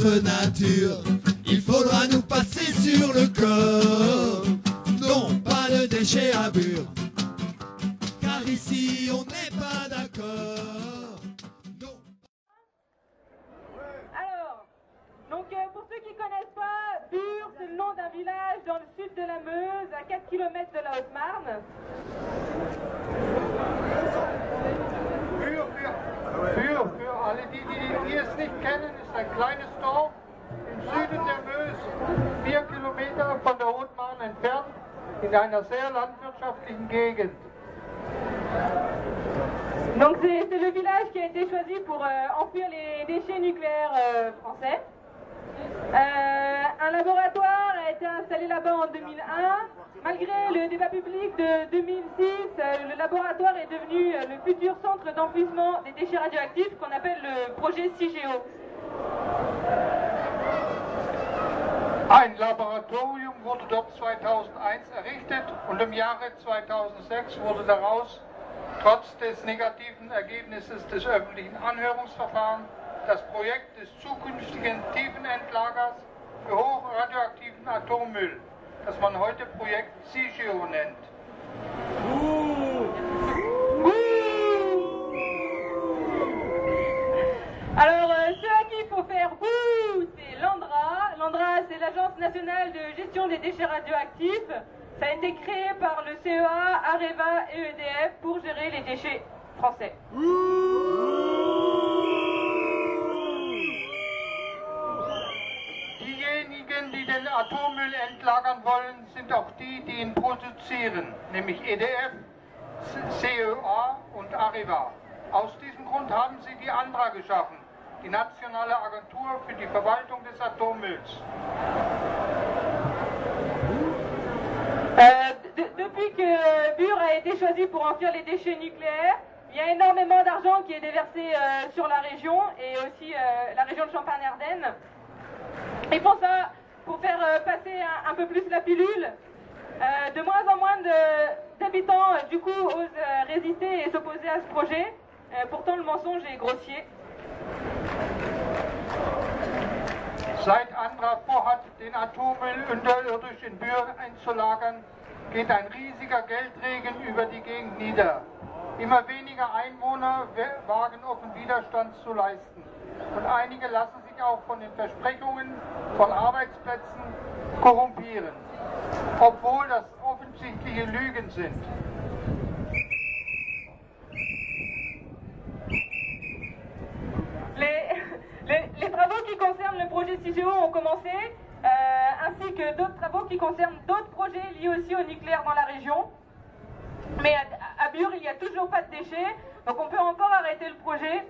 notre nature. Il faudra nous passer sur le corps. Non, pas de déchets à Bure, car ici on n'est pas d'accord. Non. Alors, pour ceux qui ne connaissent pas, Bure, c'est le nom d'un village dans le sud de la Meuse, à 4 km de la Haute-Marne. Bure, für alle die es nicht kennen, ist ein kleines Dorf im Süden der Meuse, 4 Kilometer von der Haute-Marne entfernt, in einer sehr landwirtschaftlichen Gegend. Donc c'est le village qui a été choisi pour enfouir les déchets nucléaires français. Un laboratoire a été installé là-bas en 2001. Malgré le débat public de 2006, le laboratoire est devenu le futur centre d'enfouissement des déchets radioactifs qu'on appelle le projet CIGEO. Ein Laboratorium wurde dort 2001 errichtet und im Jahre 2006 wurde daraus, trotz des negativen Ergebnisses des öffentlichen Anhörungsverfahrens, das Projekt des zukünftigen Tiefenendlagers für hochradioaktiven Atommüll, das man heute Projekt CIGEO nennt. Alors, ce à qui il faut faire bouh, c'est l'ANDRA. L'ANDRA, c'est l'Agence nationale de gestion des déchets radioactifs. Ça a été créé par le CEA, Areva et EDF pour gérer les déchets français. Diejenigen, die den Atommüll entlagern wollen, sind auch die, die ihn produzieren, nämlich EDF, CEA und Areva. Aus diesem Grund haben sie die ANDRA geschaffen, die Nationale Agentur für die Verwaltung des Atommülls. Depuis que Bure a été choisi pour enfuir les déchets nucléaires, il y a énormément d'argent qui est déversé sur la région et aussi la région de Champagne-Ardenne. Ils font ça pour faire passer un peu plus la pilule. De moins en moins d'habitants, du coup, osent résister et s'opposer à ce projet. Pourtant, le mensonge est grossier. Seit ANDRA vorhat, den Atommüll unterirdisch in Bure einzulagern, geht ein riesiger Geldregen über die Gegend nieder. Immer weniger Einwohner wagen offen Widerstand zu leisten. Und einige lassen sich auch von den Versprechungen von Arbeitsplätzen korrumpieren, obwohl das offensichtliche Lügen sind. Les travaux qui concernent le projet CIGEO ont commencé, ainsi que d'autres travaux qui concernent d'autres projets liés aussi au nucléaire dans la région. Mais à Bure, il n'y a toujours pas de déchets, donc on peut encore arrêter le projet.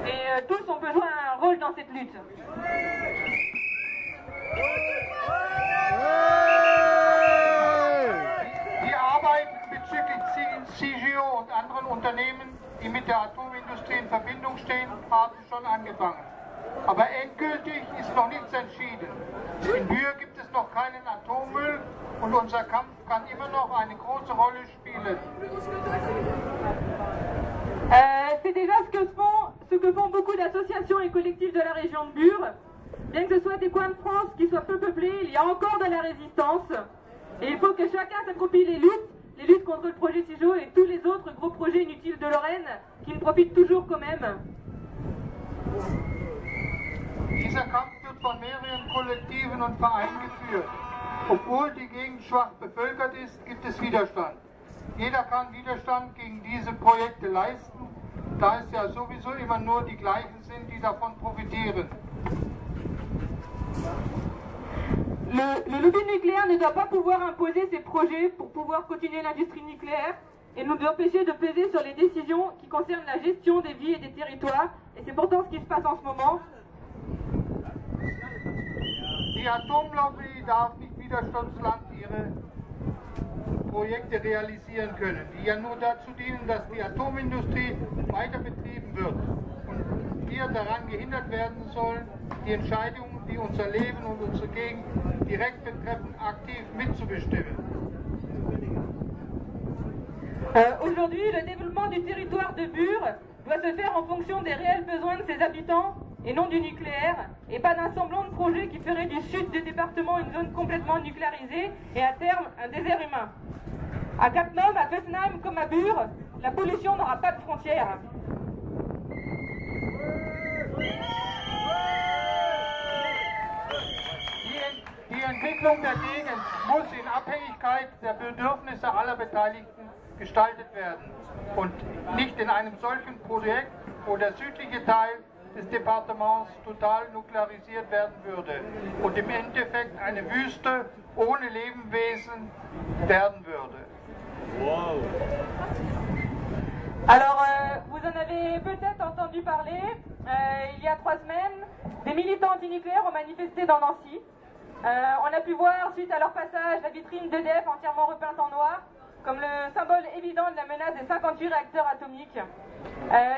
Et tous, on peut jouer un rôle dans cette lutte. Die Arbeiten bezüglich CIGEO und anderen Unternehmen, die mit der Atomindustrie in Verbindung stehen, haben schon angefangen. Aber endgültig ist noch nichts entschieden. In Bure gibt es noch keinen Atommüll und unser Kampf kann immer noch eine große Rolle spielen. C'est déjà ce que font beaucoup d'associations et collectifs de la région de Bure. Bien que ce soit des coins de France qui soient peu peuplés, il y a encore de la résistance. Et il faut que chacun s'approprie les luttes contre le projet CIGEO et tous les autres gros projets inutiles de Lorraine qui ne profitent toujours quand même. Dieser Kampf wird von mehreren Kollektiven und Vereinen geführt. Obwohl die Gegend schwach bevölkert ist, gibt es Widerstand. Jeder kann Widerstand gegen diese Projekte leisten, da es ja sowieso immer nur die gleichen sind, die davon profitieren. Le lobby nucléaire ne doit pas pouvoir imposer ses projets pour pouvoir continuer l'industrie nucléaire et nous empêcher de peser sur les décisions qui concernent la gestion des vies et des territoires. Et c'est pourtant ce qui se passe en ce moment. Die Atomlobby darf nicht Widerstandsland ihre Projekte realisieren können, die ja nur dazu dienen, dass die Atomindustrie weiter betrieben wird und wir daran gehindert werden sollen, die Entscheidungen, die unser Leben und unsere Gegend direkt betreffen, aktiv mitzubestimmen. Aujourd'hui, le développement du territoire de Bure doit se faire en fonction des réels besoins de ses habitants et non du nucléaire, et pas d'un semblant de projet qui ferait du sud du département une zone complètement nucléarisée et à terme un désert humain. À Cattenom, à Fessenheim comme à Bure, la pollution n'aura pas de frontières. Die Entwicklung der Gegend muss in Abhängigkeit der Bedürfnisse aller Beteiligten gestaltet werden und nicht in einem solchen Projekt, wo der südliche Teil des Departements total nuklearisiert werden würde und im Endeffekt eine Wüste ohne Lebewesen werden würde. Wow. Alors, vous en avez peut-être entendu parler, il y a 3 semaines, des militants antinucléaires ont manifesté dans Nancy. On a pu voir, suite à leur passage, la vitrine d'EDF entièrement repeinte en noir, comme le symbole évident de la menace des 58 réacteurs atomiques.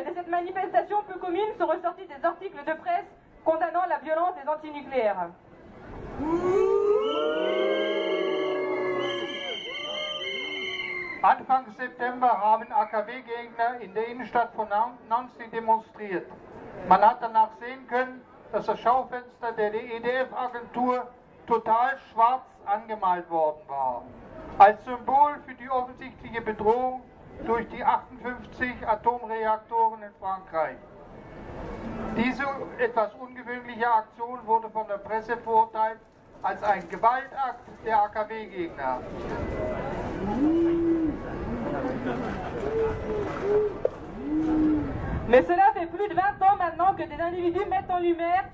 De cette manifestation peu commune sont ressortis des articles de presse condamnant la violence des antinucléaires. Anfang September haben AKW-Gegner in der Innenstadt von Nancy demonstriert. Man hat danach sehen können, dass das Schaufenster der EDF-Agentur total schwarz angemalt worden war. Als Symbol für die offensichtliche Bedrohung durch die 58 Atomreaktoren in Frankreich. Diese etwas ungewöhnliche Aktion wurde von der Presse verurteilt als ein Gewaltakt der AKW-Gegner. Mais cela fait plus de 20 ans maintenant que des individus mettent en lumière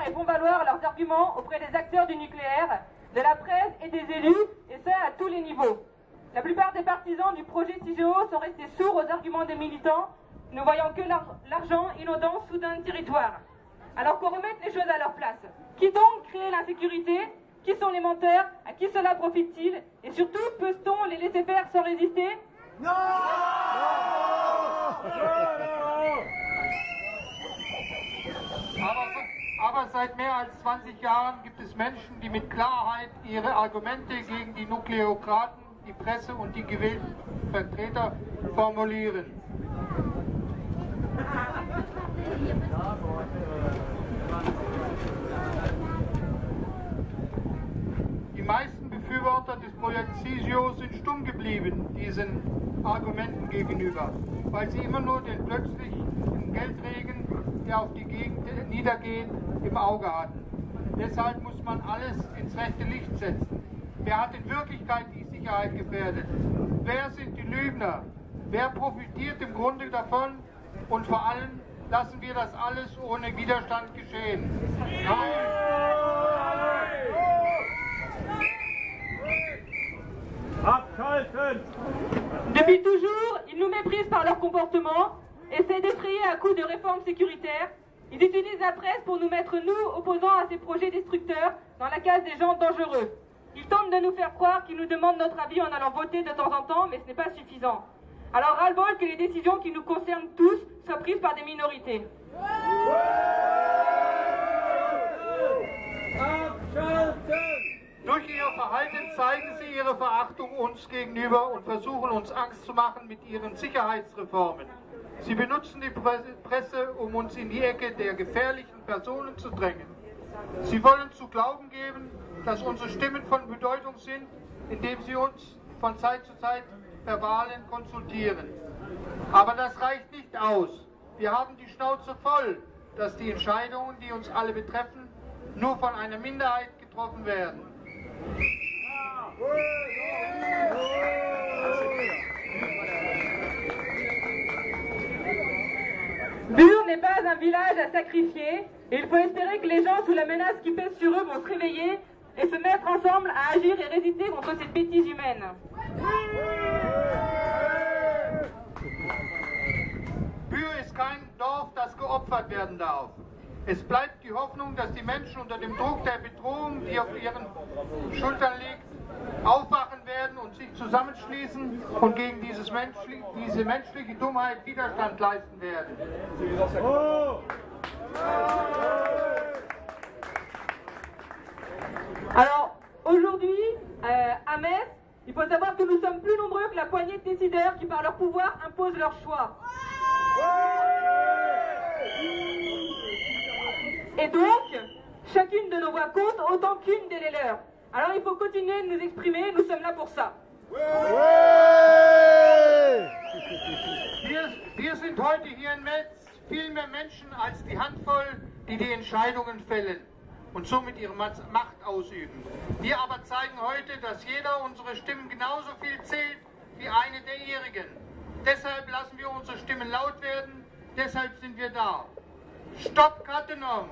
et font valoir leurs arguments auprès des acteurs du nucléaire, de la presse et des élus, et ça à tous les niveaux. La plupart des partisans du projet CIGEO sont restés sourds aux arguments des militants, ne voyant que l'argent inondant soudain le territoire. Alors qu'on remette les choses à leur place. Qui donc crée l'insécurité? Qui sont les menteurs? À qui cela profite-t-il? Et surtout, peut-on les laisser faire sans résister? Non! Aber seit mehr als 20 Jahren gibt es Menschen, die mit Klarheit ihre Argumente gegen die Nukleokraten, die Presse und die gewählten Vertreter formulieren. Die meisten Befürworter des Projekts CIGEO sind stumm geblieben diesen Argumenten gegenüber, weil sie immer nur den plötzlichen Geldregen, der auf die Gegend niedergeht, im Auge hatten. Deshalb muss man alles ins rechte Licht setzen. Wer hat in Wirklichkeit die Sicherheit gefährdet? Wer sind die Lügner? Wer profitiert im Grunde davon? Und vor allem lassen wir das alles ohne Widerstand geschehen. Abschalten! Depuis toujours, ils nous méprisent par leur comportement, essaient d'effrayer à coups de réformes sécuritaires. Ils utilisent la presse pour nous mettre, nous, opposants à ces projets destructeurs, dans la case des gens dangereux. Ils tentent de nous faire croire qu'ils nous demandent notre avis en allant voter de temps en temps, mais ce n'est pas suffisant. Alors ras-le-bol que les décisions qui nous concernent tous soient prises par des minorités. Durch ihr Verhalten zeigen sie ihre Verachtung uns gegenüber und versuchen uns Angst zu machen mit ihren Sicherheitsreformen. Sie benutzen die Presse, um uns in die Ecke der gefährlichen Personen zu drängen. Sie wollen zu glauben geben, dass unsere Stimmen von Bedeutung sind, indem sie uns von Zeit zu Zeit per Wahlen konsultieren. Aber das reicht nicht aus. Wir haben die Schnauze voll, dass die Entscheidungen, die uns alle betreffen, nur von einer Minderheit getroffen werden. Bure n'est pas un village à sacrifier et il faut espérer que les gens sous la menace qui pèse sur eux vont se réveiller et se mettre ensemble à agir et résister contre cette bêtise humaine. Bure ist kein Dorf, das geopfert werden darf. Es bleibt die Hoffnung, dass die Menschen unter dem Druck der Bedrohung, die auf ihren Schultern liegt, aufwachen werden und sich zusammenschließen und gegen diese menschliche Dummheit Widerstand leisten werden. Alors, aujourd'hui, à Metz, il faut savoir que nous sommes plus nombreux que la poignée de décideurs qui, par leur pouvoir, imposent leur choix. Et donc, chacune de nos voix compte autant qu'une des leurs. Alors il faut continuer de nous exprimer, nous sommes là pour ça. Wir sind heute hier in Metz viel mehr Menschen als die Handvoll, die die Entscheidungen fällen und somit ihre Macht ausüben. Wir aber zeigen heute, dass jeder unsere Stimmen genauso viel zählt wie eine der ihrigen. Deshalb lassen wir unsere Stimmen laut werden, deshalb sind wir da. Stopp Cattenom!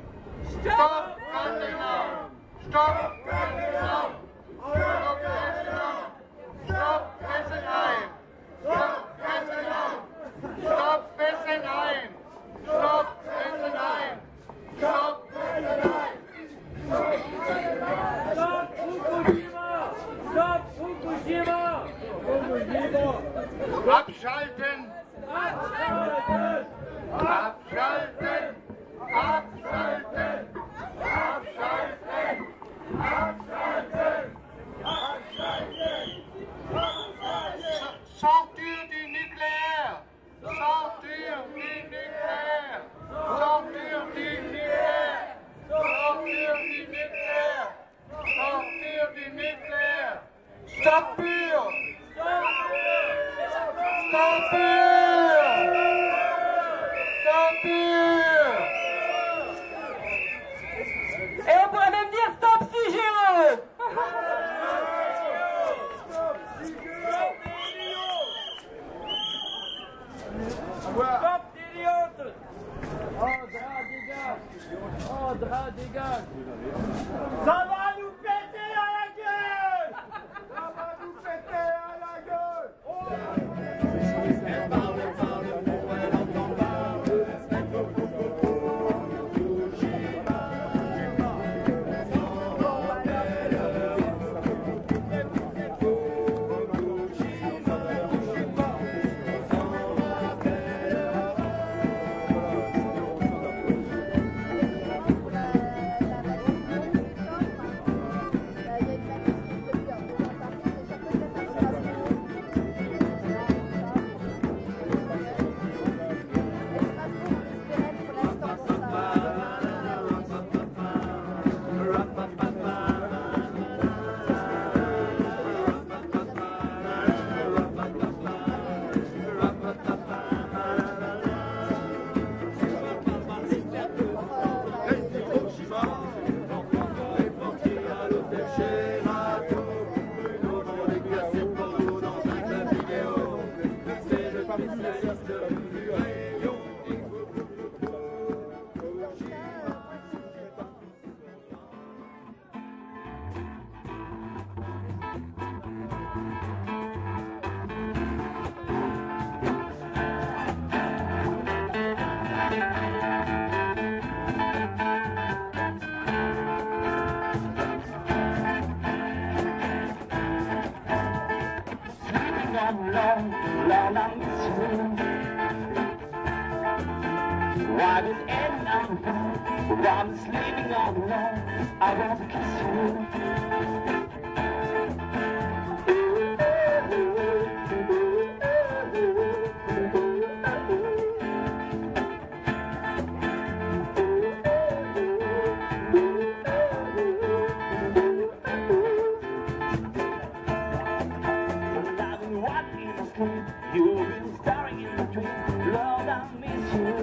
Stopp Cattenom! Stopp Cattenom! Stopp Cattenom! Stopp Fessenheim! Stopp Fessenheim! Stopp Fessenheim! Stopp Fessenheim! Stopp Fessenheim! Stop Fukushima! Stop Fukushima! Abschalten! Abschalten! Abschalten! Abschalten! Abschalten! Abschalten! Abschalten! Sortir du nucléaire! Sortir du nucléaire! Sortir du nucléaire! Sortir du nucléaire! Sortir du nucléaire! Stop pur! Stop pur! Stop pur! Et on pourrait même dire stop CGE. Stop idiote! Andra dégage! Andra dégage! Ça va nous péter à la gueule! Ça va nous péter à la gueule! Driving in and out of bed, I'm sleeping all alone. I want to kiss you. I've been watching you sleep. You've been staring in my dream. Lord, I miss you.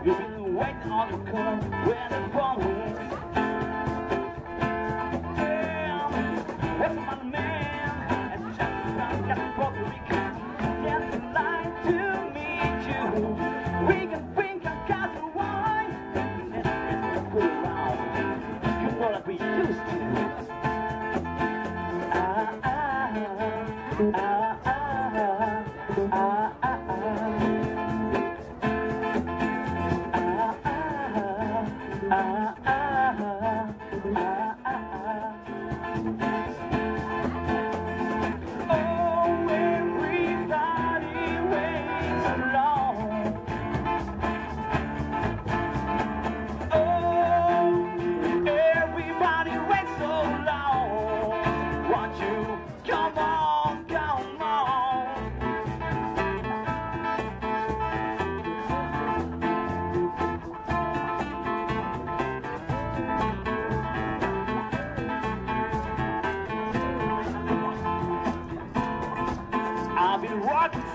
You've been waiting on the curb where the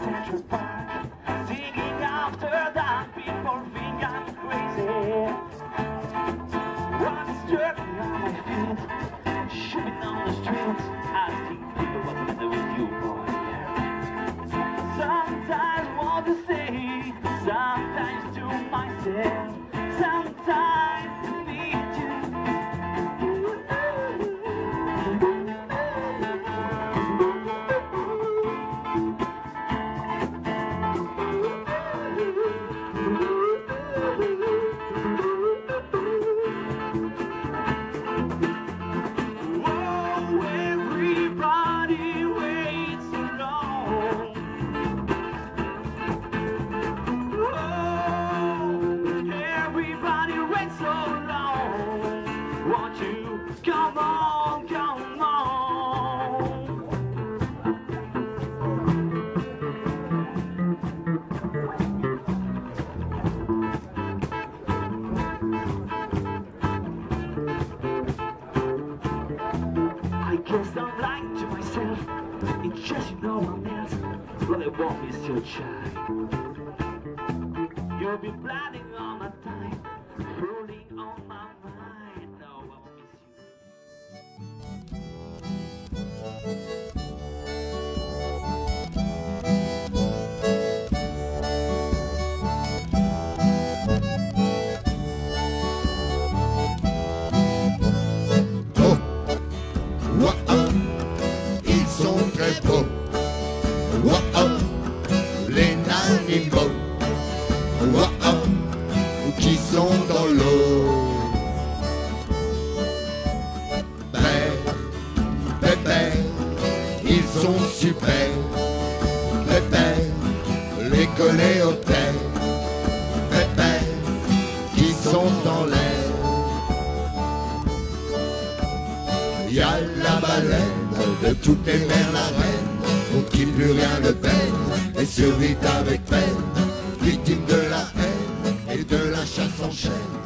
Central Park, singing after that. People think I'm crazy. One struck me on my feet, shooting on the streets, asking people what's the matter with you, boy. Sometimes want to say, sometimes to myself, sometimes me too. Come on, come on. I guess I'm lying to myself. It's just no one else. But I won't miss your child. You'll be planning all my time, rolling on my mind. No, I won't miss you. Oh, wow, ils sont très beaux. Wow, les animaux. Wow, qui sont dans l'eau. Ils sont super, pépère, les coléoptères, pépère, qui sont dans l'air. Y a la baleine, de toutes les mers la reine, pour qui plus rien ne peine, et survit avec peine, victime de la haine et de la chasse en chaîne.